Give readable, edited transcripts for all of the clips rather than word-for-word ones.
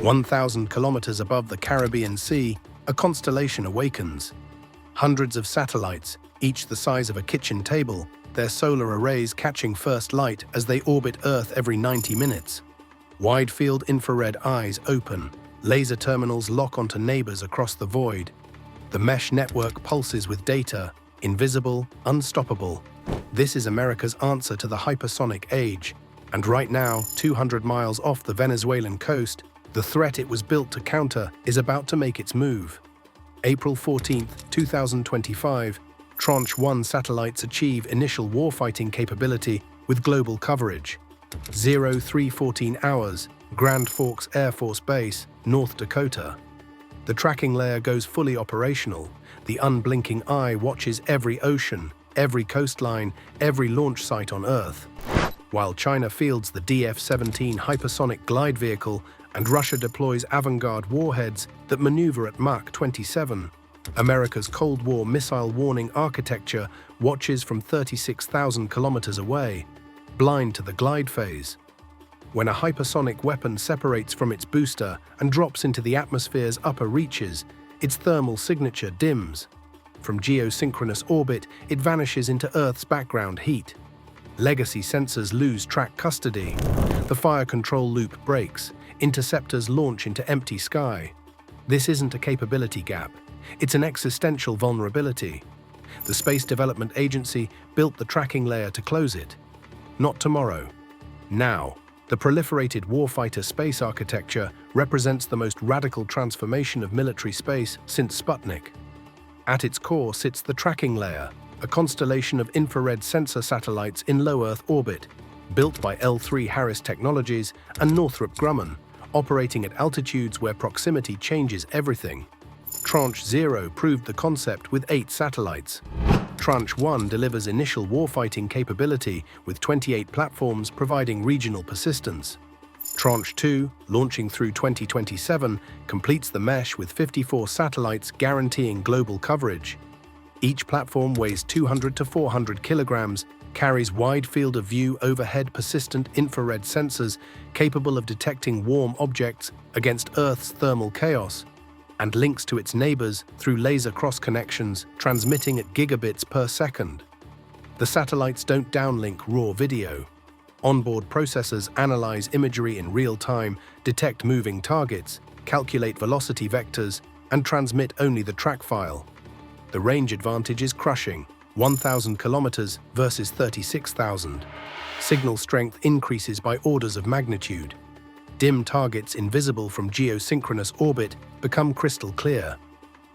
1,000 kilometers above the Caribbean Sea, a constellation awakens. Hundreds of satellites, each the size of a kitchen table, their solar arrays catching first light as they orbit Earth every 90 minutes. Wide-field infrared eyes open, laser terminals lock onto neighbors across the void. The mesh network pulses with data, invisible, unstoppable. This is America's answer to the hypersonic age. And right now, 200 miles off the Venezuelan coast, the threat it was built to counter is about to make its move. April 14, 2025, Tranche 1 satellites achieve initial warfighting capability with global coverage. 0314 hours, Grand Forks Air Force Base, North Dakota. The tracking layer goes fully operational. The unblinking eye watches every ocean, every coastline, every launch site on Earth. While China fields the DF-17 hypersonic glide vehicle and Russia deploys Avangard warheads that maneuver at Mach 27, America's Cold War missile warning architecture watches from 36,000 kilometers away, blind to the glide phase. When a hypersonic weapon separates from its booster and drops into the atmosphere's upper reaches, its thermal signature dims. From geosynchronous orbit, it vanishes into Earth's background heat. Legacy sensors lose track custody. The fire control loop breaks. Interceptors launch into empty sky. This isn't a capability gap. It's an existential vulnerability. The Space Development Agency built the tracking layer to close it. Not tomorrow. Now. The Proliferated Warfighter space architecture represents the most radical transformation of military space since Sputnik. At its core sits the tracking layer, a constellation of infrared sensor satellites in low Earth orbit, built by L3 Harris Technologies and Northrop Grumman, operating at altitudes where proximity changes everything. Tranche 0 proved the concept with 8 satellites. Tranche 1 delivers initial warfighting capability with 28 platforms providing regional persistence. Tranche 2, launching through 2027, completes the mesh with 54 satellites guaranteeing global coverage. Each platform weighs 200 to 400 kilograms, carries wide field of view overhead persistent infrared sensors capable of detecting warm objects against Earth's thermal chaos, and links to its neighbors through laser cross-connections transmitting at gigabits per second. The satellites don't downlink raw video. Onboard processors analyze imagery in real time, detect moving targets, calculate velocity vectors, and transmit only the track file. The range advantage is crushing, 1,000 kilometers versus 36,000. Signal strength increases by orders of magnitude. Dim targets invisible from geosynchronous orbit become crystal clear.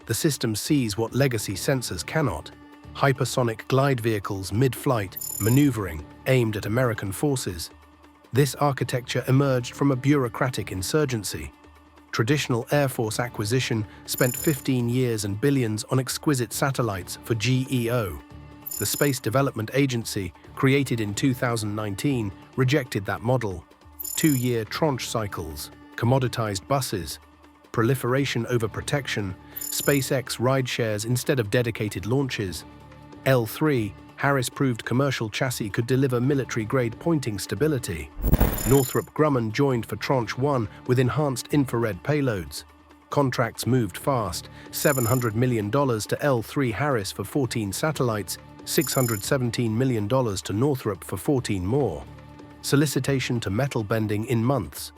The system sees what legacy sensors cannot. Hypersonic glide vehicles mid-flight, maneuvering, aimed at American forces. This architecture emerged from a bureaucratic insurgency. Traditional Air Force acquisition spent 15 years and billions on exquisite satellites for GEO. The Space Development Agency, created in 2019, rejected that model. 2-year tranche cycles, commoditized buses, proliferation over protection, SpaceX ride shares instead of dedicated launches. L3, Harris proved commercial chassis could deliver military-grade pointing stability. Northrop Grumman joined for Tranche 1 with enhanced infrared payloads. Contracts moved fast, $700 million to L3 Harris for 14 satellites, $617 million to Northrop for 14 more. Solicitation to metal bending in months.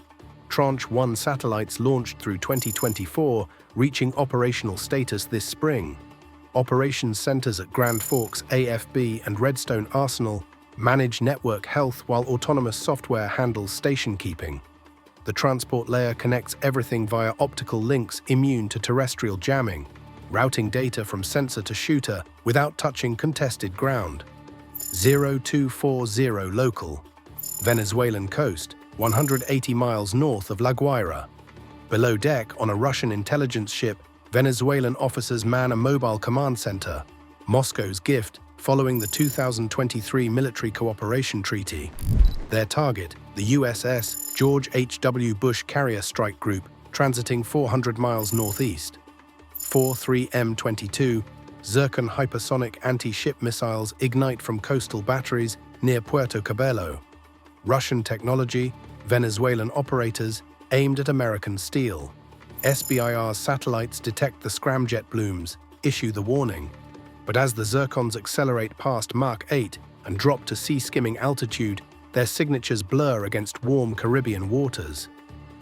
Tranche 1 satellites launched through 2024, reaching operational status this spring. Operations centers at Grand Forks AFB and Redstone Arsenal manage network health while autonomous software handles station keeping. The transport layer connects everything via optical links immune to terrestrial jamming, routing data from sensor to shooter without touching contested ground. 0240 local. Venezuelan coast, 180 miles north of La Guaira. Below deck, on a Russian intelligence ship, Venezuelan officers man a mobile command center. Moscow's gift, following the 2023 Military Cooperation Treaty. Their target, the USS George H.W. Bush Carrier Strike Group, transiting 400 miles northeast. 43M22, Zircon hypersonic anti-ship missiles ignite from coastal batteries near Puerto Cabello. Russian technology, Venezuelan operators, aimed at American steel. SBIR's satellites detect the scramjet blooms, issue the warning. But as the Zircons accelerate past Mach 8 and drop to sea-skimming altitude, their signatures blur against warm Caribbean waters.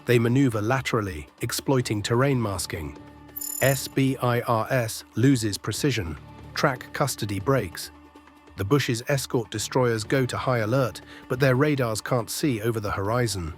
They maneuver laterally, exploiting terrain masking. SBIRS loses precision. Track custody breaks. The Bush's escort destroyers go to high alert, but their radars can't see over the horizon.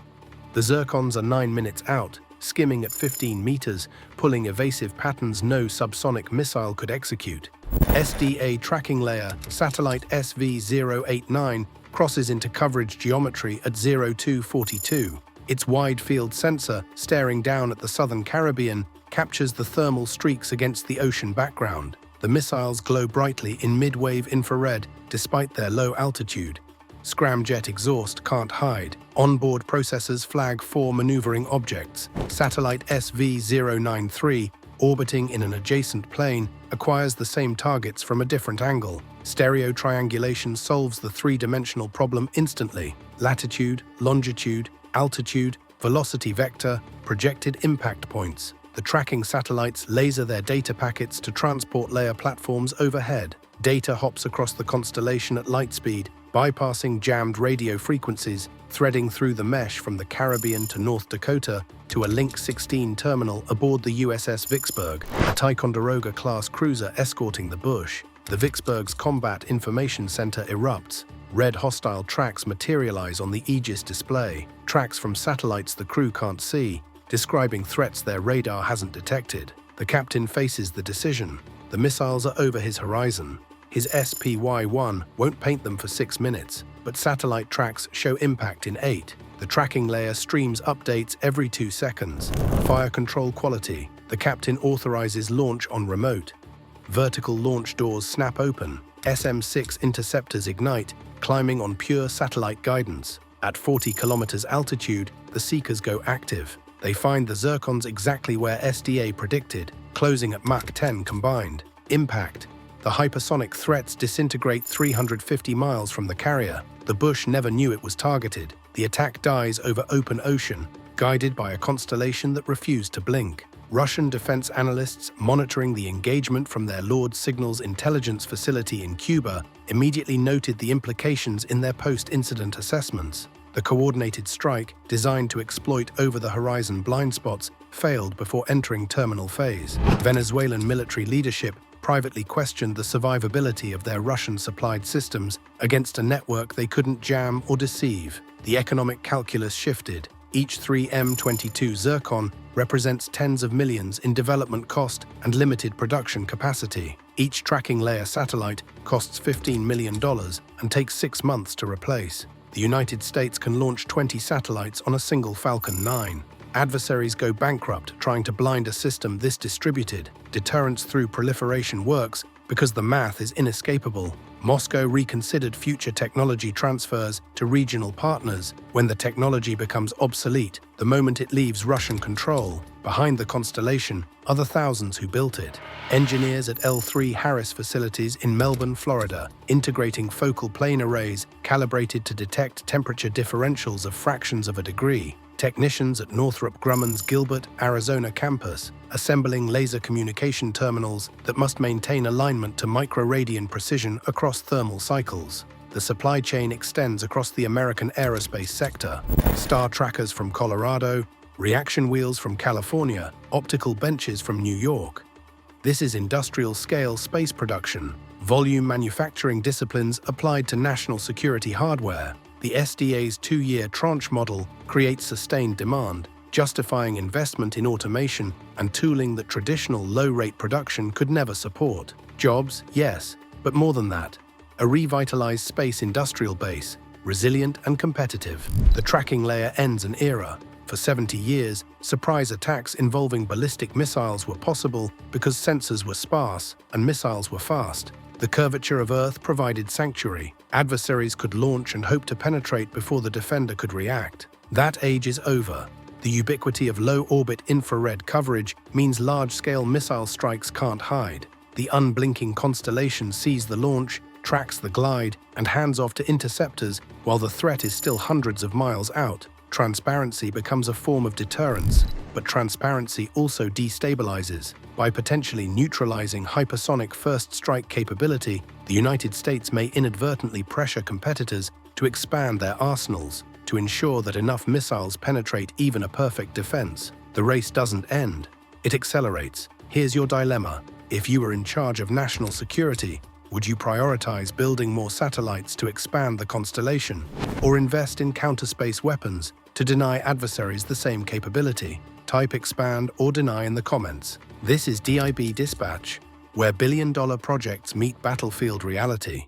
The Zircons are 9 minutes out, skimming at 15 meters, pulling evasive patterns no subsonic missile could execute. SDA tracking layer, satellite SV-089, crosses into coverage geometry at 0242. Its wide-field sensor, staring down at the southern Caribbean, captures the thermal streaks against the ocean background. The missiles glow brightly in mid-wave infrared despite their low altitude. Scramjet exhaust can't hide. Onboard processors flag 4 maneuvering objects. Satellite SV-093, orbiting in an adjacent plane, acquires the same targets from a different angle. Stereo triangulation solves the 3-dimensional problem instantly. Latitude, longitude, altitude, velocity vector, projected impact points. The tracking satellites laser their data packets to transport layer platforms overhead. Data hops across the constellation at light speed, bypassing jammed radio frequencies, threading through the mesh from the Caribbean to North Dakota to a Link 16 terminal aboard the USS Vicksburg, a Ticonderoga-class cruiser escorting the Bush. The Vicksburg's Combat Information Center erupts. Red hostile tracks materialize on the Aegis display, tracks from satellites the crew can't see, describing threats their radar hasn't detected. The captain faces the decision. The missiles are over his horizon. His SPY-1 won't paint them for 6 minutes, but satellite tracks show impact in 8. The tracking layer streams updates every 2 seconds. Fire control quality. The captain authorizes launch on remote. Vertical launch doors snap open. SM-6 interceptors ignite, climbing on pure satellite guidance. At 40 kilometers altitude, the seekers go active. They find the Zircons exactly where SDA predicted, closing at Mach 10 combined. Impact. The hypersonic threats disintegrate 350 miles from the carrier. The Bush never knew it was targeted. The attack dies over open ocean, guided by a constellation that refused to blink. Russian defense analysts monitoring the engagement from their Lord Signals intelligence facility in Cuba immediately noted the implications in their post-incident assessments. The coordinated strike, designed to exploit over-the-horizon blind spots, failed before entering terminal phase. Venezuelan military leadership privately questioned the survivability of their Russian-supplied systems against a network they couldn't jam or deceive. The economic calculus shifted. Each 3M22 Zircon represents tens of millions in development cost and limited production capacity. Each tracking layer satellite costs $15 million and takes 6 months to replace. The United States can launch 20 satellites on a single Falcon 9. Adversaries go bankrupt trying to blind a system this distributed. Deterrence through proliferation works because the math is inescapable. Moscow reconsidered future technology transfers to regional partners when the technology becomes obsolete the moment it leaves Russian control. Behind the constellation are the thousands who built it. Engineers at L3 Harris facilities in Melbourne, Florida, integrating focal plane arrays calibrated to detect temperature differentials of fractions of a degree. Technicians at Northrop Grumman's Gilbert, Arizona campus, assembling laser communication terminals that must maintain alignment to microradian precision across thermal cycles. The supply chain extends across the American aerospace sector. Star trackers from Colorado, reaction wheels from California, optical benches from New York. This is industrial-scale space production, volume manufacturing disciplines applied to national security hardware. The SDA's 2-year Tranche model creates sustained demand, justifying investment in automation and tooling that traditional low-rate production could never support. Jobs, yes, but more than that. A revitalized space industrial base, resilient and competitive. The tracking layer ends an era. For 70 years, surprise attacks involving ballistic missiles were possible because sensors were sparse and missiles were fast. The curvature of Earth provided sanctuary. Adversaries could launch and hope to penetrate before the defender could react. That age is over. The ubiquity of low-orbit infrared coverage means large-scale missile strikes can't hide. The unblinking constellation sees the launch, tracks the glide, and hands off to interceptors while the threat is still hundreds of miles out. Transparency becomes a form of deterrence, but transparency also destabilizes. By potentially neutralizing hypersonic first strike capability, the United States may inadvertently pressure competitors to expand their arsenals to ensure that enough missiles penetrate even a perfect defense. The race doesn't end, it accelerates. Here's your dilemma. If you were in charge of national security, would you prioritize building more satellites to expand the constellation, or invest in counter-space weapons to deny adversaries the same capability? Type expand or deny in the comments. This is DIB Dispatch, where billion-dollar projects meet battlefield reality.